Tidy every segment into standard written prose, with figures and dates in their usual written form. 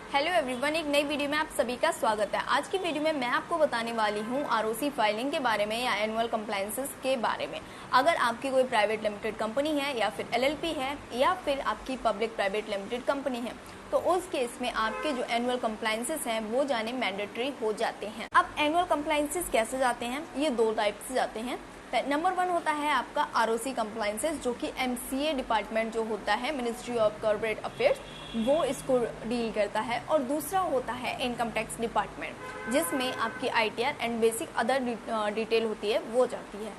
Hello everyone, एक नई video में आप सभी का स्वागत है। आज की वीडियो में मैं आपको बताने वाली हूं आरओसी फाइलिंग के बारे में या एनुअल कंप्लायंसेस के बारे में। अगर आपकी कोई प्राइवेट लिमिटेड कंपनी है या फिर एलएलपी है या फिर आपकी पब्लिक प्राइवेट लिमिटेड कंपनी है तो उस केस में आपके जो एनुअल कंप्लायंसेस हैं वो जाने मैंडेटरी हो जाते हैं। अब एनुअल कंप्लायंसेस कैसे जाते हैं, ये दो टाइप से जाते हैं। नंबर 1 होता है आपका आरओसी कंप्लायंसेस, जो कि एमसीए डिपार्टमेंट जो होता है, मिनिस्ट्री ऑफ कॉर्पोरेट अफेयर्स, वो इसको डील करता है। और दूसरा होता है इनकम टैक्स डिपार्टमेंट, जिसमें आपकी ITR and basic other detail होती है वो जाती है।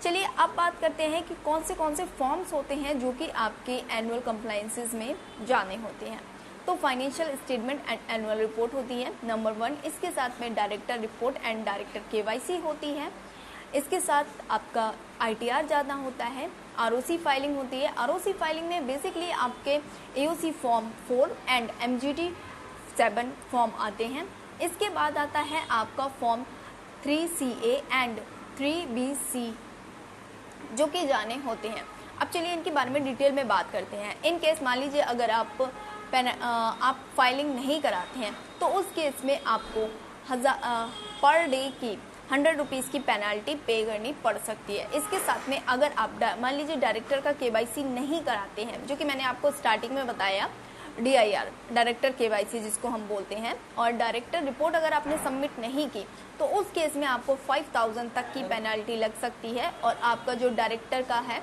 चलिए अब बात करते हैं कि कौन से फॉर्म्स होते हैं जो कि आपके एनुअल कंप्लायंसेस में जाने होते हैं। तो financial statement and annual report होती है नंबर 1। इसके साथ में director report and director KYC होती है। इसके साथ आपका आईटीआर जाना होता है। आरओसी फाइलिंग होती है। आरओसी फाइलिंग में बेसिकली आपके AOC form 4 and MGT 7 form आते हैं। इसके बाद आता है आपका फॉर्म 3CA एंड 3BC जो कि जाने होते हैं। अब चलिए इनके बारे में डिटेल में बात करते हैं। इन केस मान लीजिए अगर आप फाइलिंग नहीं कराते हैं तो उस केस में आपको पर डे की 100 रुपीज़ की पेनाल्टी पे करनी पड़ सकती है। इसके साथ में अगर आप मान लीजिए डायरेक्टर का केवाईसी नहीं कराते हैं, जो कि मैंने आपको स्टार्टिंग में बताया, डीआईआर डायरेक्टर केवाईसी जिसको हम बोलते हैं, और डायरेक्टर रिपोर्ट अगर आपने सबमिट नहीं की तो उस केस में आपको 5000 तक की पेनाल्टी लग सकती है और आपका जो डायरेक्टर का है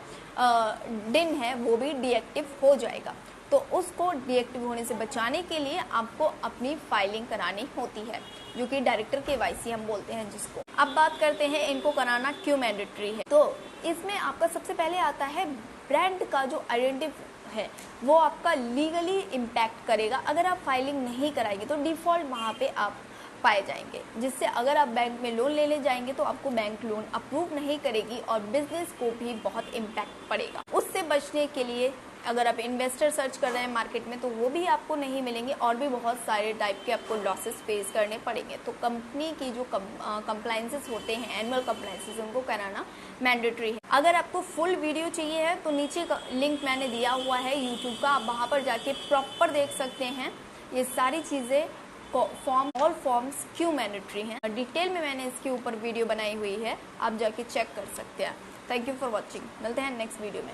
डिन है वो भी डीएक्टिव हो जाएगा। तो उसको डीएक्टिव होने से बचाने के लिए आपको अपनी फाइलिंग करानी होती है, जो कि डायरेक्टर केवाईसी हम बोलते हैं जिसको। अब बात करते हैं इनको कराना क्यों मैंडेटरी है। तो इसमें आपका सबसे पहले आता है ब्रांड का जो आइडेंटिटी है वो आपका लीगली इम्पैक्ट करेगा। अगर आप फाइलिंग नहीं कराएंगे तो डिफ़ॉल्ट वहाँ पे आप पाए जाएंगे, जिससे अगर आप बैंक में लोन लेने जाएंगे तो आपको बैंक लोन अप्रूव नहीं करेगी और बिजनेस को भी बहुत इम्पैक्ट पड़ेगा। उससे बचने के लिए अगर आप इन्वेस्टर सर्च कर रहे हैं मार्केट में तो वो भी आपको नहीं मिलेंगे और भी बहुत सारे टाइप के आपको लॉसेस फेस करने पड़ेंगे। तो कंपनी की जो कंप्लायंसेस होते हैं, एनुअल कंप्लायंसेस, उनको कराना मैंडेटरी है। अगर आपको फुल वीडियो चाहिए है तो नीचे का लिंक मैंने दिया हुआ है यूट्यूब का, आप वहाँ पर जाके प्रॉपर देख सकते हैं ये सारी चीज़ें। ऑल फॉर्म्स क्यों मैंडेटरी हैं, डिटेल में मैंने इसके ऊपर वीडियो बनाई हुई है, आप जाके चेक कर सकते हैं। Thank you for watching. मिलते हैं नेक्स्ट वीडियो में।